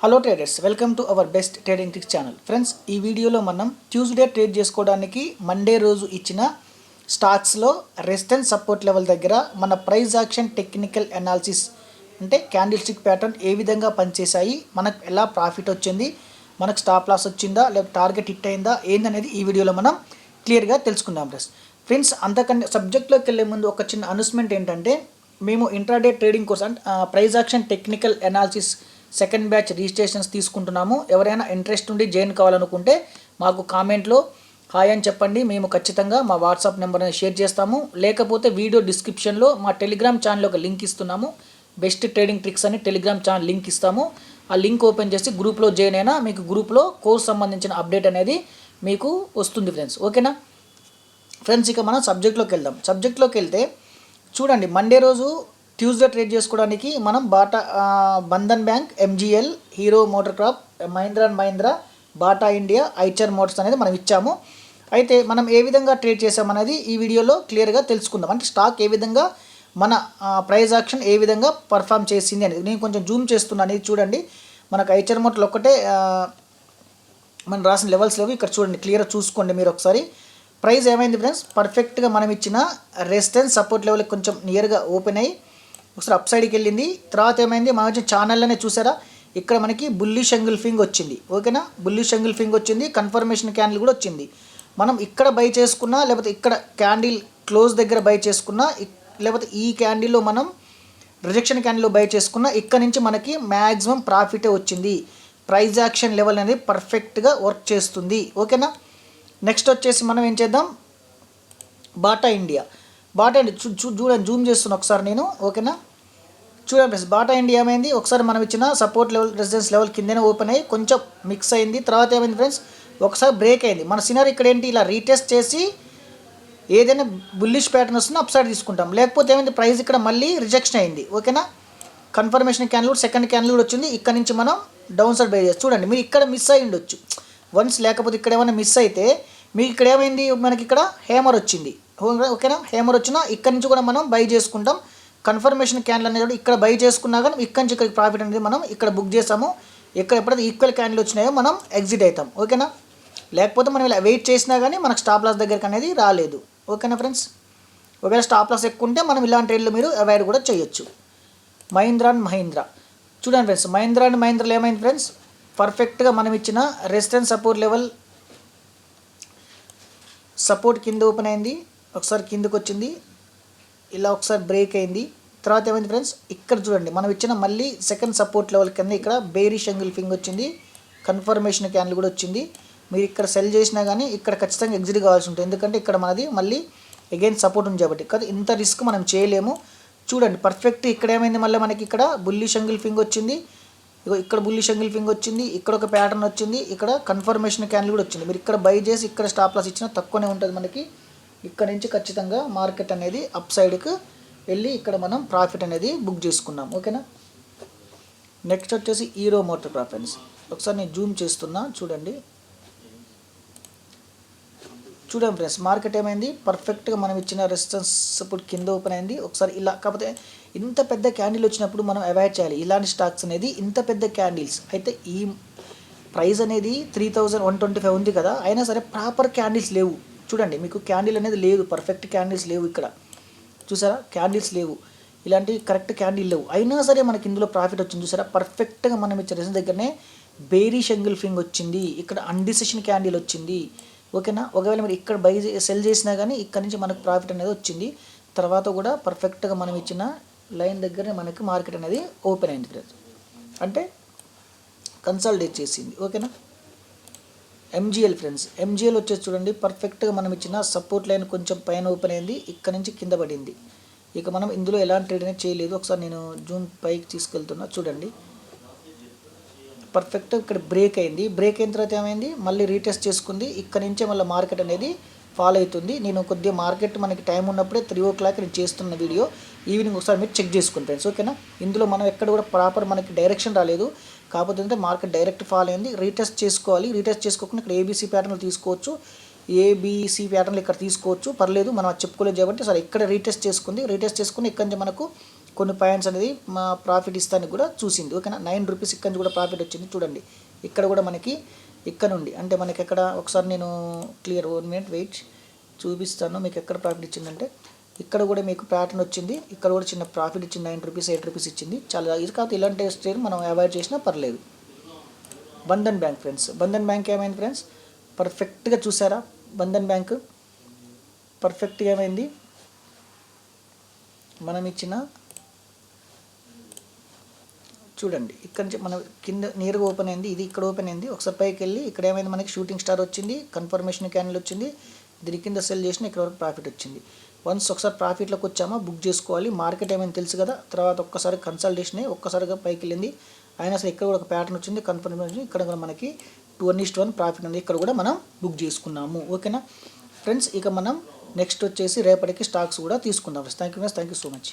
Hello traders, welcome to our best trading tricks channel. Friends, ఈ వీడియోలో మనం Tuesday trade చేసుకోవడానికి మండే రోజు ఇచ్చిన స్టాక్స్లో రెసిస్టెన్స్ సపోర్ట్ లెవెల్ దగ్గర మన ప్రైస్ యాక్షన్ టెక్నికల్ అనాలిసిస్ అంటే క్యాండిల్ స్టిక్ ప్యాటర్న్ ఏ విధంగా పనిచేశాయి, మనకు ఎలా ప్రాఫిట్ వచ్చింది, మనకు స్టాప్ లాస్ వచ్చిందా లేదా టార్గెట్ హిట్ అయిందా ఏందనేది ఈ వీడియోలో మనం క్లియర్గా తెలుసుకుందాం. ఫ్రెండ్స్, అంతకంటే సబ్జెక్ట్లోకి వెళ్ళే ముందు ఒక చిన్న అనౌన్స్మెంట్ ఏంటంటే, మేము ఇంట్రాడే ట్రేడింగ్ కోర్స్ అంటే price action technical analysis second batch registrations తీసుకుంటున్నాము. ఎవరైనా ఇంట్రెస్ట్ ఉండి జాయిన్ కావాలనుకుంటే మాకు కామెంట్లో హాయ్ అని చెప్పండి. మేము ఖచ్చితంగా మా వాట్సాప్ నెంబర్ని షేర్ చేస్తాము. లేకపోతే వీడియో డిస్క్రిప్షన్లో మా టెలిగ్రామ్ ఛానల్ ఒక లింక్ ఇస్తున్నాము. బెస్ట్ ట్రేడింగ్ ట్రిక్స్ అని టెలిగ్రామ్ ఛానల్ లింక్ ఇస్తాము. ఆ లింక్ ఓపెన్ చేసి గ్రూప్లో జాయిన్ అయినా మీకు గ్రూప్లో కోర్స్ సంబంధించిన అప్డేట్ అనేది మీకు వస్తుంది ఫ్రెండ్స్. ఓకేనా ఫ్రెండ్స్, ఇక మనం సబ్జెక్ట్లోకి వెళ్దాం. సబ్జెక్ట్లోకి వెళ్తే చూడండి, మండే రోజు ట్యూస్డే ట్రేడ్ చేసుకోవడానికి మనం Bandhan bank, MGL, hero motor crop, Mahindra and Mahindra, Bata India, Eicher Motors అనేది మనం ఇచ్చాము. అయితే మనం ఏ విధంగా ట్రేడ్ చేసామనేది ఈ వీడియోలో క్లియర్గా తెలుసుకుందాం. అంటే స్టాక్ ఏ విధంగా మన ప్రైస్ యాక్షన్ ఏ విధంగా పర్ఫామ్ చేసింది అనేది నేను కొంచెం జూమ్ చేస్తున్నాను. ఇది చూడండి, మనకు ఐచర్ మోటార్లు ఒక్కటే మనం రాసిన లెవెల్స్ లేవు. ఇక్కడ చూడండి, క్లియర్గా చూసుకోండి మీరు ఒకసారి. ప్రైస్ ఏమైంది ఫ్రెండ్స్, పర్ఫెక్ట్గా మనం ఇచ్చిన రెసిస్టెన్స్ సపోర్ట్ లెవెల్కి కొంచెం నియర్గా ఓపెన్ అయ్యి ఒకసారి అప్ సైడ్కి వెళ్ళింది. తర్వాత ఏమైంది, మనం వచ్చిన ఛానల్లోనే చూసారా, ఇక్కడ మనకి బుల్లిష్ ఎంగిల్ఫింగ్ వచ్చింది. ఓకేనా, బుల్లిష్ ఎంగిల్ఫింగ్ వచ్చింది, కన్ఫర్మేషన్ క్యాండిల్ కూడా వచ్చింది. మనం ఇక్కడ బై చేసుకున్నా, లేకపోతే ఇక్కడ క్యాండిల్ క్లోజ్ దగ్గర బై చేసుకున్నా, లేకపోతే ఈ క్యాండిల్లో మనం రిజెక్షన్ క్యాండిల్లో బై చేసుకున్నా, ఇక్కడ నుంచి మనకి మ్యాక్సిమం ప్రాఫిటే వచ్చింది. ప్రైస్ యాక్షన్ లెవెల్ అనేది పర్ఫెక్ట్గా వర్క్ చేస్తుంది. ఓకేనా, నెక్స్ట్ వచ్చేసి మనం ఏం చేద్దాం, బాటా ఇండియా. బాటా ఇండియా చూడండి, జూమ్ చేస్తున్నా ఒకసారి నేను. ఓకేనా, చూడండి ఫ్రెండ్స్, బాటా ఇండియా ఏమైంది, ఒకసారి మనం ఇచ్చిన సపోర్ట్ లెవెల్ రెసిస్టెన్స్ లెవెల్ కిందనే ఓపెన్ అయ్యి కొంచెం మిక్స్ అయింది. తర్వాత ఏమైంది ఫ్రెండ్స్, ఒకసారి బ్రేక్ అయింది. మన సినారీ ఇక్కడ ఏంటి, ఇలా రీటెస్ట్ చేసి ఏదైనా బుల్లిష్ ప్యాటర్న్ వస్తుందో అప్ సైడ్ తీసుకుంటాం. లేకపోతే ఏమైంది, ప్రైస్ ఇక్కడ మళ్ళీ రిజెక్షన్ అయింది. ఓకేనా, కన్ఫర్మేషన్ క్యాండిల్ సెకండ్ క్యాండిల్ కూడా వచ్చింది. ఇక్కడ నుంచి మనం డౌన్ సైడ్ బై చేసి చూడండి, మీరు ఇక్కడ మిస్ అయ్యి ఉండొచ్చు వన్స్. లేకపోతే ఇక్కడ ఏమైనా మిస్ అయితే మీకు ఇక్కడ ఏమైంది, మనకి ఇక్కడ హేమర్ వచ్చింది. ఓకేనా, హేమర్ వచ్చినా ఇక్కడ నుంచి కూడా మనం బై చేసుకుంటాం. కన్ఫర్మేషన్ క్యాండిల్ అనేది ఇక్కడ బై చేసుకున్నా కానీ ఇక్కడ నుంచి ఇక్కడికి ప్రాఫిట్ అనేది మనం ఇక్కడ బుక్ చేసాము. ఇక్కడ ఎప్పుడైతే ఈక్వల్ క్యాండిల్ వచ్చినాయో మనం ఎగ్జిట్ అవుతాం. ఓకేనా, లేకపోతే మనం ఇలా వెయిట్ చేసినా కానీ మనకు స్టాప్ లాస్ దగ్గరికి అనేది రాలేదు. ఓకేనా ఫ్రెండ్స్, ఒకవేళ స్టాప్ లాస్ ఎక్కువ ఉంటే మనం ఇలాంటి ట్రేడ్లు మీరు అవాయిడ్ కూడా చేయొచ్చు. మహీంద్రా అండ్ మహీంద్రా చూడండి ఫ్రెండ్స్, మహీంద్రా అండ్ మహీంద్రాలో ఏమైంది ఫ్రెండ్స్, పర్ఫెక్ట్గా మనం ఇచ్చిన రెసిస్టెన్స్ సపోర్ట్ లెవెల్ సపోర్ట్ కింద ఓపెన్ అయింది, ఒకసారి కిందకు వచ్చింది, ఇలా ఒకసారి బ్రేక్ అయింది. తర్వాత ఏమైంది ఫ్రెండ్స్, ఇక్కడ చూడండి, మనం ఇచ్చిన మళ్ళీ సెకండ్ సపోర్ట్ లెవెల్ కింద ఇక్కడ బేరిష్ ఎంగిల్ఫింగ్ వచ్చింది, కన్ఫర్మేషన్ క్యాండిల్ కూడా వచ్చింది. మీరు ఇక్కడ సెల్ చేసినా కానీ ఇక్కడ ఖచ్చితంగా ఎగ్జిట్ కావాల్సి ఉంటుంది. ఎందుకంటే ఇక్కడ మనది మళ్ళీ అగైన్ సపోర్ట్ ఉంది కాబట్టి. కదా, ఇంత రిస్క్ మనం చేయలేము. చూడండి పర్ఫెక్ట్, ఇక్కడ ఏమైంది, మళ్ళీ మనకి ఇక్కడ బుల్లిష్ ఎంగిల్ఫింగ్ వచ్చింది, ఇక్కడ బుల్లిష్ ఎంగిల్ఫింగ్ వచ్చింది, ఇక్కడ ఒక ప్యాటర్న్ వచ్చింది, ఇక్కడ కన్ఫర్మేషన్ క్యాండిల్ కూడా వచ్చింది. మీరు ఇక్కడ బై చేసి ఇక్కడ స్టాప్ లాస్ ఇచ్చినా తక్కువనే ఉంటుంది మనకి. ఇక్కడ నుంచి ఖచ్చితంగా మార్కెట్ అనేది అప్ సైడ్కి వెళ్ళి ఇక్కడ మనం ప్రాఫిట్ అనేది బుక్ చేసుకున్నాం. ఓకేనా, నెక్స్ట్ వచ్చేసి హీరో మోటార్ క్రాప్ ఫ్రెండ్స్. ఒకసారి నేను జూమ్ చేస్తున్నా, చూడండి ఫ్రెండ్స్, మార్కెట్ ఏమైంది, పర్ఫెక్ట్గా మనం ఇచ్చిన రెసిస్టెన్స్ సపోర్ట్ కింద ఓపెన్ అయింది. ఒకసారి ఇలా, కాకపోతే ఇంత పెద్ద క్యాండిల్ వచ్చినప్పుడు మనం అవాయిడ్ చేయాలి ఇలాంటి స్టాక్స్ అనేది. ఇంత పెద్ద క్యాండిల్స్ అయితే ఈ ప్రైస్ అనేది 3125 ఉంది కదా, అయినా సరే ప్రాపర్ క్యాండిల్స్ లేవు. చూడండి, మీకు క్యాండిల్ అనేది లేదు, పర్ఫెక్ట్ క్యాండిల్స్ లేవు. ఇక్కడ చూసారా, క్యాండిల్స్ లేవు, ఇలాంటి కరెక్ట్ క్యాండిల్ లేవు. అయినా సరే మనకి ఇందులో ప్రాఫిట్ వచ్చింది. చూసారా, పర్ఫెక్ట్గా మనం ఇచ్చే రెసిస్టెన్స్ దగ్గరనే బేరిష్ ఎంగిల్ఫింగ్ వచ్చింది, ఇక్కడ అన్డిసిషన్ క్యాండిల్ వచ్చింది. ఓకేనా, ఒకవేళ మీరు ఇక్కడ బై సెల్ చేసినా కానీ ఇక్కడ నుంచి మనకు ప్రాఫిట్ అనేది వచ్చింది. తర్వాత కూడా పర్ఫెక్ట్గా మనం ఇచ్చిన లైన్ దగ్గరనే మనకి మార్కెట్ అనేది ఓపెన్ అయింది, అంటే కన్సాలిడేట్ చేసింది. ఓకేనా, ఎంజీఎల్ ఫ్రెండ్స్, ఎంజీఎల్ వచ్చేసి చూడండి, పర్ఫెక్ట్గా మనం ఇచ్చిన సపోర్ట్ లైన్ కొంచెం పైన ఓపెన్ అయింది, ఇక్కడ నుంచి కింద పడింది. ఇక మనం ఇందులో ఎలాంటి ట్రేడ్ అనేది చేయలేదు. ఒకసారి నేను జూమ్ పైకి తీసుకెళ్తున్నా, చూడండి పర్ఫెక్ట్ ఇక్కడ బ్రేక్ అయింది. బ్రేక్ అయిన తర్వాత ఏమైంది, మళ్ళీ రీటెస్ట్ చేసుకుంది, ఇక్కడ నుంచే మళ్ళీ మార్కెట్ అనేది ఫాలో అవుతుంది. నేను కొద్దిగా మార్కెట్ మనకి టైం ఉన్నప్పుడే 3 o'clock నేను చేస్తున్న వీడియో, ఈవినింగ్ ఒకసారి మీరు చెక్ చేసుకుని ఫ్రెండ్స్. ఓకేనా, ఇందులో మనం ఎక్కడ కూడా ప్రాపర్ మనకి డైరెక్షన్ రాలేదు, కాకపోతే మార్కెట్ డైరెక్ట్ ఫాలో అయింది. రీటెస్ట్ చేసుకోవాలి, రీటెస్ట్ చేసుకోకుండా ఇక్కడ ఏబీసీ ప్యాటర్న్లు తీసుకోవచ్చు, ఏబీసీ ప్యాటర్న్లు ఇక్కడ తీసుకోవచ్చు, పర్లేదు, మనం అది చెప్పుకోలేదు కాబట్టి సరే ఇక్కడ రీటెస్ట్ చేసుకుంది. రీటెస్ట్ చేసుకుని ఇక్కడ నుంచి మనకు కొన్ని పాయింట్స్ అనేది మా ప్రాఫిట్ ఇస్తానికి కూడా చూసింది. ఓకేనా, 9 రూపీస్ ఇక్కడ నుంచి కూడా ప్రాఫిట్ వచ్చింది. చూడండి ఇక్కడ కూడా మనకి ఇక్కడ నుండి అంటే మనకి ఎక్కడ ఒకసారి నేను క్లియర్ 1 మినిట్ వెయిట్ చూపిస్తాను మీకు ఎక్కడ ప్రాఫిట్ ఇచ్చిందంటే ఇక్కడ కూడా మీకు ప్యాటర్న్ వచ్చింది. ఇక్కడ కూడా చిన్న ప్రాఫిట్ ఇచ్చింది, 9 రూపీస్ 8 రూపీస్ ఇచ్చింది. చాలా ఇది కాదు, ఇలాంటి స్టేజ్ మనం అవాయిడ్ చేసినా పర్లేదు. Bandhan bank friends, Bandhan bank ఏమైంది ఫ్రెండ్స్, పర్ఫెక్ట్గా చూసారా? బంధన్ బ్యాంక్ పర్ఫెక్ట్గా ఏమైంది, మనం ఇచ్చిన చూడండి ఇక్కడ నుంచి మన కింద నేరుగా ఓపెన్ అయింది, ఇది ఇక్కడ ఓపెన్ అయింది. ఒకసారి పైకి వెళ్ళి ఇక్కడ ఏమైంది, మనకి షూటింగ్ స్టార్ వచ్చింది, కన్ఫర్మేషన్ క్యాండిల్ వచ్చింది, దీని కింద సెల్ చేసిన ఇక్కడ వరకు ప్రాఫిట్ వచ్చింది. వన్స్ ఒకసారి ప్రాఫిట్లోకి వచ్చామా బుక్ చేసుకోవాలి. మార్కెట్ ఏమైంది తెలుసు కదా. తర్వాత ఒక్కసారి కన్సల్టేషన్ ఒక్కసారిగా పైకి వెళ్ళింది, అయినా సరే ఇక్కడ కూడా ఒక ప్యాటర్న్ వచ్చింది, కన్ఫర్మేషన్ ఇక్కడ కూడా మనకి 2:1 ప్రాఫిట్ ఉంది. ఇక్కడ కూడా మనం బుక్ చేసుకున్నాము. ఓకేనా ఫ్రెండ్స్, ఇక మనం నెక్స్ట్ వచ్చేసి రేపటికి స్టాక్స్ కూడా తీసుకుందాం. Thank you so much.